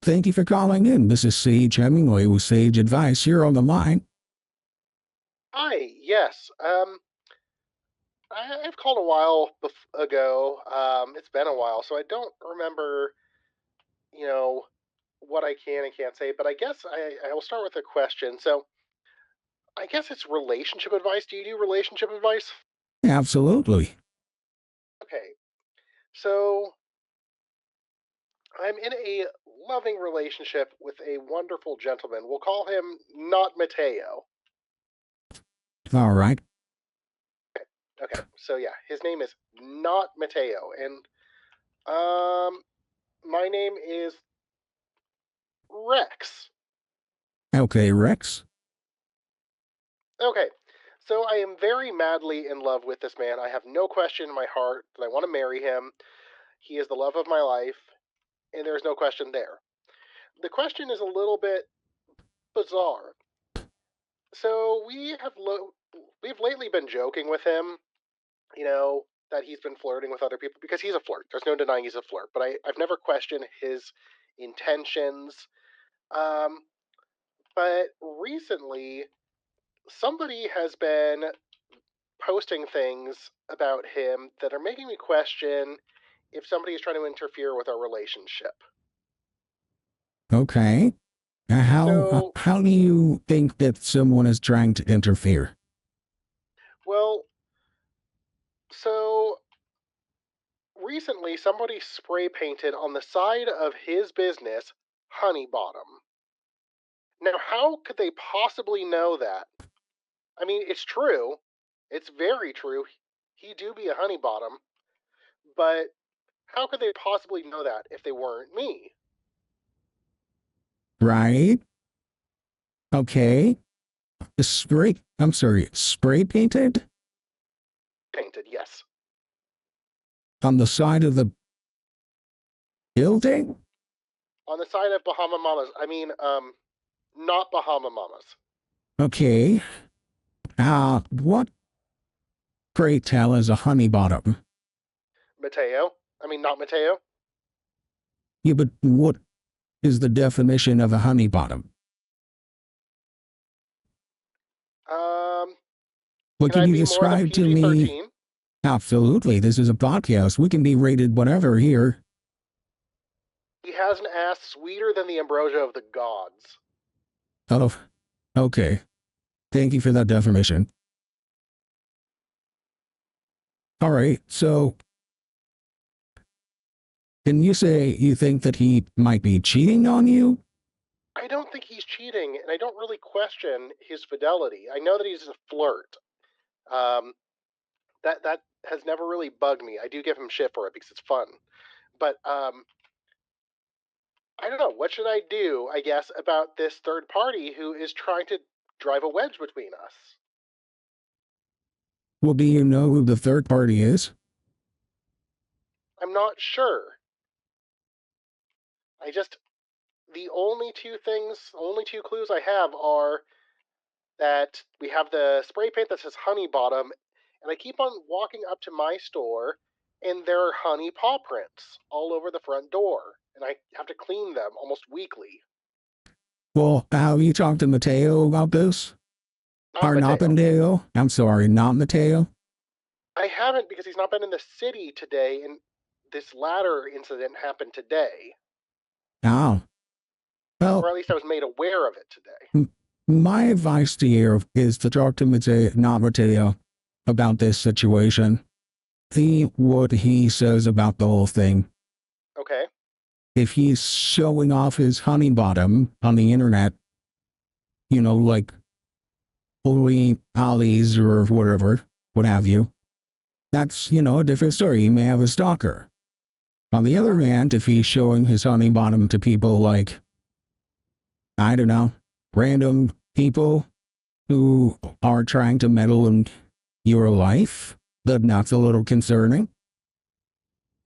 Thank you for calling in. This is Sage Hemmingway with Sage Advice. You're on the line. Hi, yes. I've called a while ago. It's been a while, so I don't remember, what I can and can't say, but I guess I will start with a question. So I guess it's relationship advice. Do you do relationship advice? Absolutely. Okay. So I'm in a loving relationship with a wonderful gentleman. We'll call him not Mateo. All right. Okay. So yeah, his name is not Mateo, and um, my name is Rex. Okay, Rex. Okay, so I am very madly in love with this man. I have no question in my heart that I want to marry him. He is the love of my life, and there's no question there. The question is a little bit bizarre. So we've lately been joking with him, that he's been flirting with other people because he's a flirt. There's no denying he's a flirt, but I've never questioned his intentions. Um, but recently, somebody has been posting things about him that are making me question if somebody is trying to interfere with our relationship. Okay. So, How do you think that someone is trying to interfere? well, so recently somebody spray painted on the side of his business Honey Bottom. Now, how could they possibly know that? I mean, it's true. It's very true. He do be a honey bottom, but how could they possibly know that if they weren't me? Right? Okay. Spray painted Painted, yes. on the side of the building? On the side of Bahama Mamas. Not Bahama Mamas. Okay. What pray tell is a honey bottom? Mateo. Not Mateo. Yeah, but what is the definition of a honey bottom? Um, What can can I you be more than describe to PG me? 13? Absolutely. This is a podcast. We can be rated whatever here. He has an ass sweeter than the ambrosia of the gods. Oh, okay. Thank you for that definition. All right. So, can you say you think that he might be cheating on you? I don't think he's cheating, and I don't really question his fidelity. I know that he's a flirt. Um, that has never really bugged me. I do give him shit for it because it's fun. But I don't know. What should I do, I guess, about this third party who is trying to drive a wedge between us? Well, do you know who the third party is? I'm not sure. I just the only two clues I have are that we have the spray paint that says Honey Bottom, and I keep on walking up to my store, and there are honey paw prints all over the front door, and I have to clean them almost weekly. Well, have you talked to Mateo about this? Not Or not Mateo. Mateo? I'm sorry, not Mateo? I haven't because he's not been in the city today, and this latter incident happened today. Oh. Well, Or at least I was made aware of it today. my advice to you is to talk to Mateo, not Mateo, about this situation. See what he says about the whole thing. Okay. If he's showing off his honey bottom on the internet, like Holy Ollies or whatever, what have you, that's, a different story. He may have a stalker. On the other hand, if he's showing his honey bottom to people like, I don't know, random people who are trying to meddle in your life, then that's a little concerning.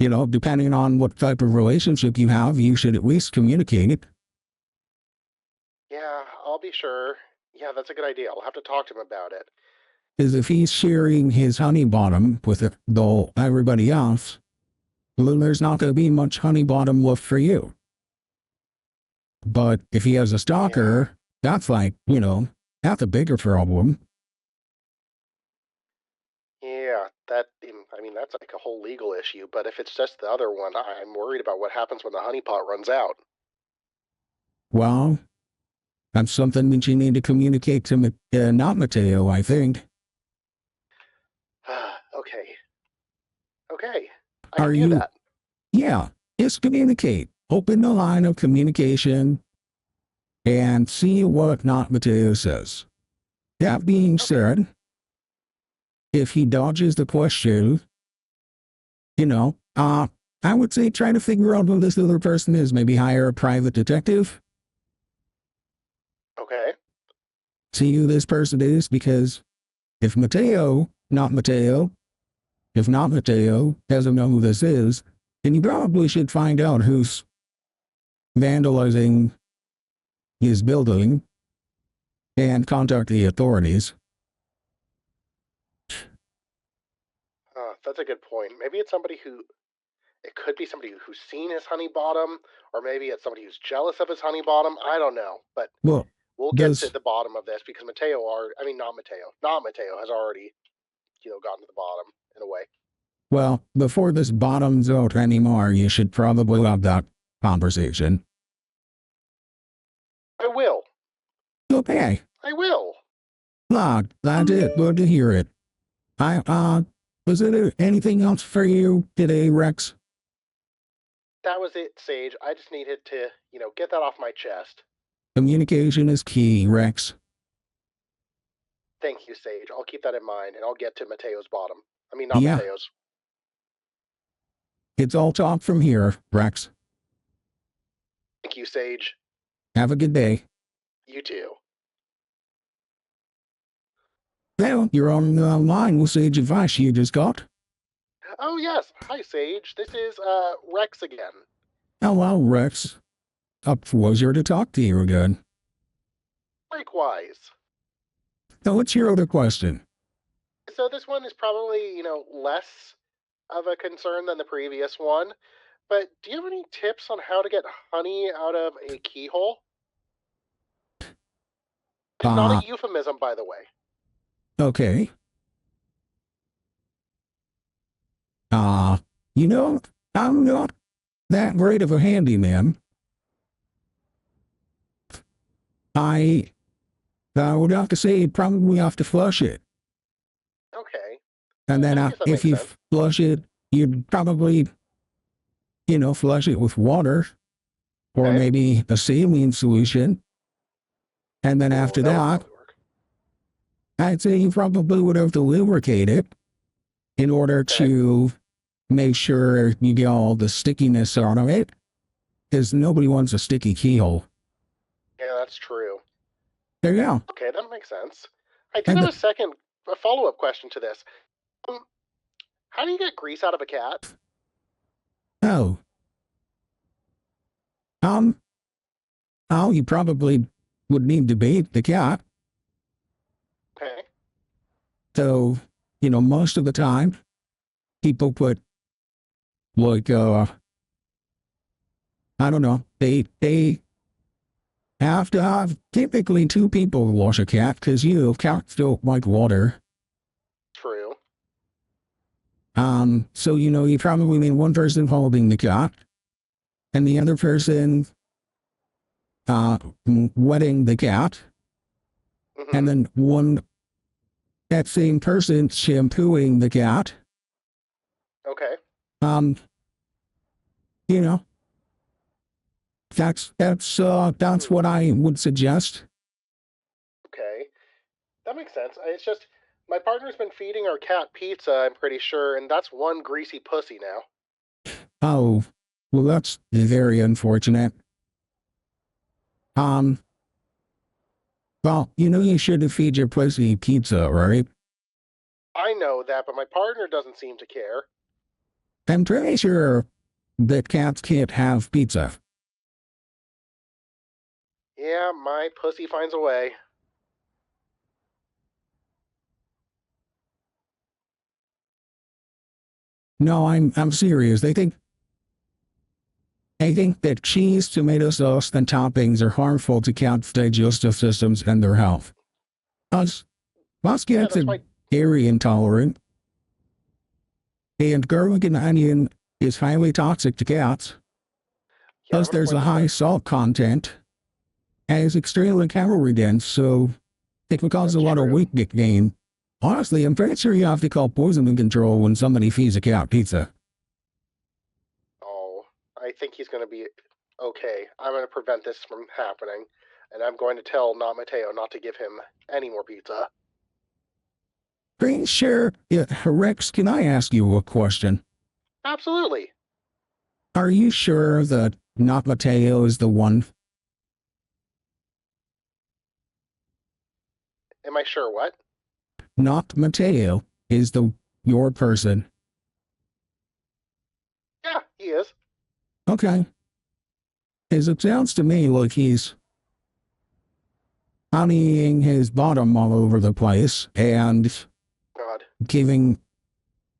Depending on what type of relationship you have, you should at least communicate it. Yeah, I'll be sure. Yeah, that's a good idea. I'll have to talk to him about it. Because if he's sharing his honey bottom with everybody else, well, there's not going to be much honey bottom left for you. But if he has a stalker, that's like, that's a bigger problem. Yeah, I mean, that's like a whole legal issue, but if it's just the other one, I'm worried about what happens when the honeypot runs out. Well, that's something that you need to communicate to not Mateo, I think. Okay. Okay. I Are can do you? that. Yeah, just communicate. Open the line of communication and see what not Mateo says. That being Okay. said, if he dodges the question, I would say try to figure out who this other person is. Maybe hire a private detective. Okay. See who this person is, because if not Mateo, if not Mateo doesn't know who this is, then you probably should find out who's vandalizing his building and contact the authorities. That's a good point. Maybe it's somebody who it could be somebody who's seen his honey bottom, or maybe it's somebody who's jealous of his honey bottom. I don't know, but Well, we'll get to the bottom of this because not Mateo has already, gotten to the bottom in a way. well, before this bottoms out anymore, you should probably have that conversation. I will. Okay. I will. That's it. Good to hear it. Was there anything else for you today, Rex? That was it, Sage. I just needed to, get that off my chest. Communication is key, Rex. Thank you, Sage. I'll keep that in mind, and I'll get to Mateo's bottom. I mean, not Mateo's. It's all talk from here, Rex. Thank you, Sage. Have a good day. You too. Well, you're on the line with Sage Advice you just got. Oh, yes. Hi, Sage. This is, Rex again. Hello, Rex. A pleasure to talk to you again. Likewise. Now, what's your other question? So this one is probably, less of a concern than the previous one. But do you have any tips on how to get honey out of a keyhole? It's not a euphemism, by the way. Okay. I'm not that great of a handyman. I would have to say you'd probably have to flush it. Okay. And then if you flush it, you'd probably, flush it with water or maybe a saline solution. And then after that, I'd say you probably would have to lubricate it in order to make sure you get all the stickiness out of it, because nobody wants a sticky keyhole. Yeah, that's true. There you go. Okay, that makes sense. I did have a follow-up question to this. How do you get grease out of a cat? Oh. You probably would need to bait the cat. Okay. So, most of the time, people put, like, I don't know, they have to have typically two people wash a cat, because, cats don't like water. True. So, you probably need one person holding the cat, and the other person wetting the cat, and then that same person shampooing the cat. Okay. That's what I would suggest. Okay. That makes sense. It's just my partner's been feeding our cat pizza, I'm pretty sure, and that's one greasy pussy now. Oh, well, that's very unfortunate. Well, you shouldn't feed your pussy pizza, right? I know that, but my partner doesn't seem to care. I'm pretty sure that cats can't have pizza. Yeah, my pussy finds a way. No, I'm serious. They think I think that cheese, tomato sauce, and toppings are harmful to cats' digestive systems and their health. Us Yeah, cats that's are why. dairy intolerant, and garlic and onion is highly toxic to cats. Yeah, I'm Plus, gonna there's point a this high out. salt content and is extremely calorie dense, so it can cause a That's lot of true. weight gain. Honestly, I'm pretty sure you have to call poison control when somebody feeds a cat pizza. Oh, I think he's gonna be okay. I'm gonna prevent this from happening, and I'm going to tell Not Mateo not to give him any more pizza. Pretty sure, yeah, Rex, can I ask you a question? Absolutely. Are you sure that not Mateo is the one? Am I sure what? Not Mateo is the your person. Yeah, he is. Okay. As it sounds to me like he's honeying his bottom all over the place and God. giving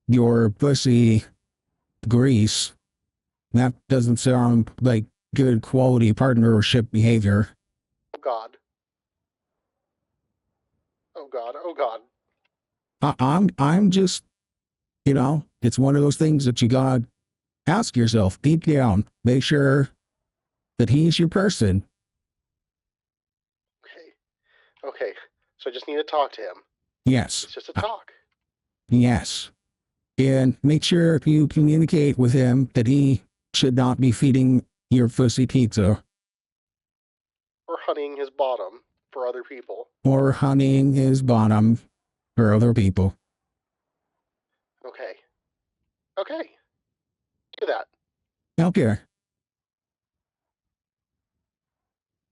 your pussy grease. That doesn't sound like good quality partnership behavior. Oh God. Oh God. Oh God. I'm just, it's one of those things that you gotta ask yourself deep down. Make sure that he's your person. Okay. Okay. So I just need to talk to him. Yes. It's just a talk. Yes. And make sure you communicate with him that he should not be feeding your pussy pizza Or honeying his bottom for other people. or honeying his bottom for other people. Okay. Okay. Do that. Okay.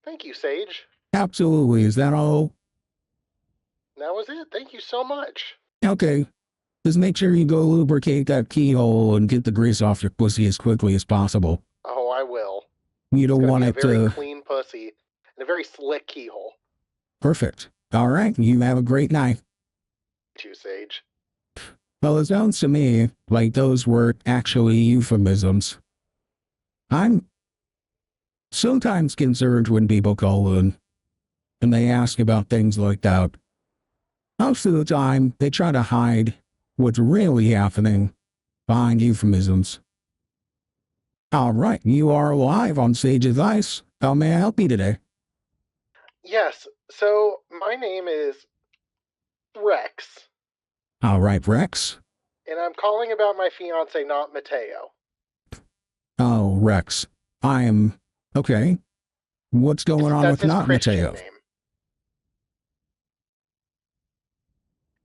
Thank you, Sage. Absolutely. Is that all? That was it. Thank you so much. Okay. Just make sure you go lubricate that keyhole and get the grease off your pussy as quickly as possible. Oh, I will. You It's don't going to want be a it very to. clean pussy and a very slick keyhole. Perfect. All right. You have a great night. Too, Sage. Well, it sounds to me like those were actually euphemisms. I'm sometimes concerned when people call in and they ask about things like that. Most of the time, they try to hide what's really happening behind euphemisms. All right, you are live on Sage Advice. How may I help you today? Yes. So my name is Rex, All right, Rex. and I'm calling about my fiance, Not Mateo. Oh, Rex. I'm okay. What's going on That's with his not Christian Mateo? name.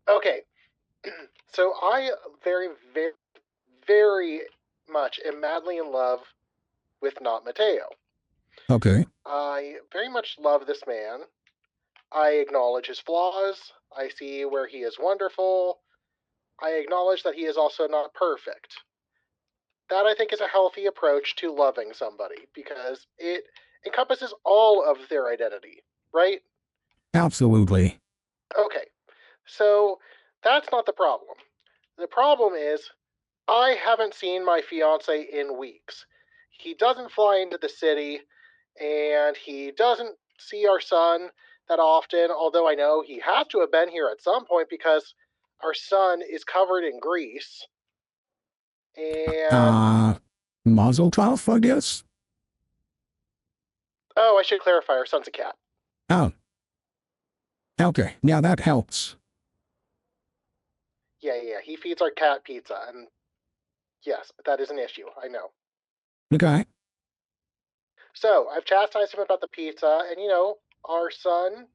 Okay. So I very, very, very much am madly in love with Not Mateo. Okay. I very much love this man. I acknowledge his flaws. I see where he is wonderful. I acknowledge that he is also not perfect. That I think is a healthy approach to loving somebody because it encompasses all of their identity, right? Absolutely. Okay, so that's not the problem. The problem is I haven't seen my fiance in weeks. He doesn't fly into the city and he doesn't see our son that often, although I know he has to have been here at some point because our son is covered in grease. And, Uh, Muzzle tough, I guess? oh, I should clarify our son's a cat. Oh, okay. Now that helps. Yeah, he feeds our cat pizza, and yes, that is an issue, I know. Okay. So I've chastised him about the pizza, and our son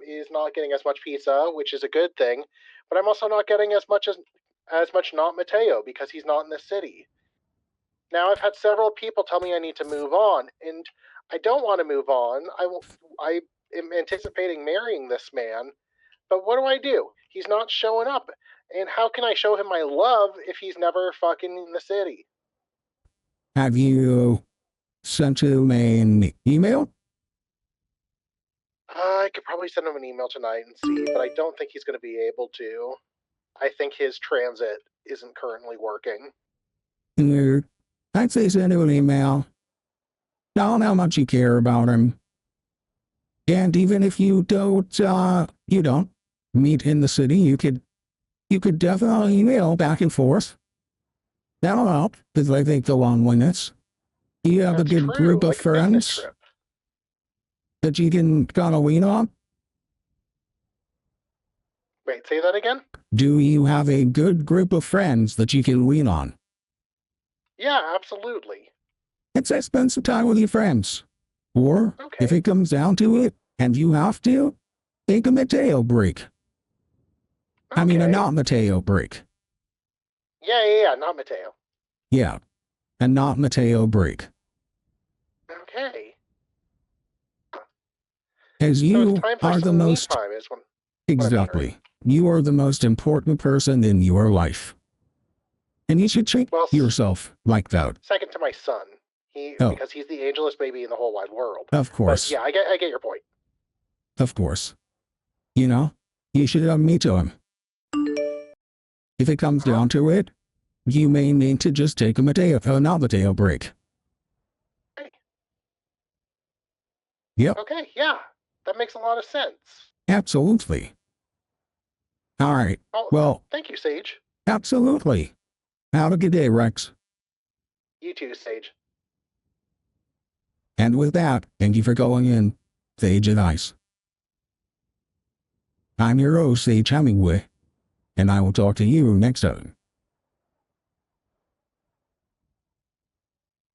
is not getting as much pizza, which is a good thing. But I'm also not getting as much not Mateo because he's not in the city. Now I've had several people tell me I need to move on, and I don't want to move on. I am anticipating marrying this man, but what do I do? He's not showing up, and how can I show him my love if he's never fucking in the city? Have you sent him an email? I could probably send him an email tonight and see, but I don't think he's going to be able to. I think his transit isn't currently working. I'd say send him an email. Tell him how much you care about him. And even if you don't meet in the city, you could definitely email back and forth. That'll help, because I think the loneliness. You have That's a good true, group of like a business friends trip. that you can kind of lean on. Wait, say that again? Do you have a good group of friends that you can lean on? Yeah, absolutely. And say spend some time with your friends. Or, Okay. if it comes down to it, and you have to, take a Mateo break. Okay. I mean, a not Mateo break. Yeah, not Mateo. Yeah, a not Mateo break. Okay. As So you it's time for are the some me most... time is what I'm Exactly. hearing. You are the most important person in your life. And you should treat yourself like that. Second to my son. Because he's the angelest baby in the whole wide world. Of course. But yeah, I get your point. Of course. You know, you should me to him. If it comes down to it, you may need to just take a not Mateo break. Okay. Yep. Okay, yeah. That makes a lot of sense. Absolutely. All right. Oh, well, thank you, Sage. Absolutely. Have a good day, Rex. You too, Sage. And with that, thank you for going in, Sage and Ice. I'm your host, Sage Hemmingway, and I will talk to you next time.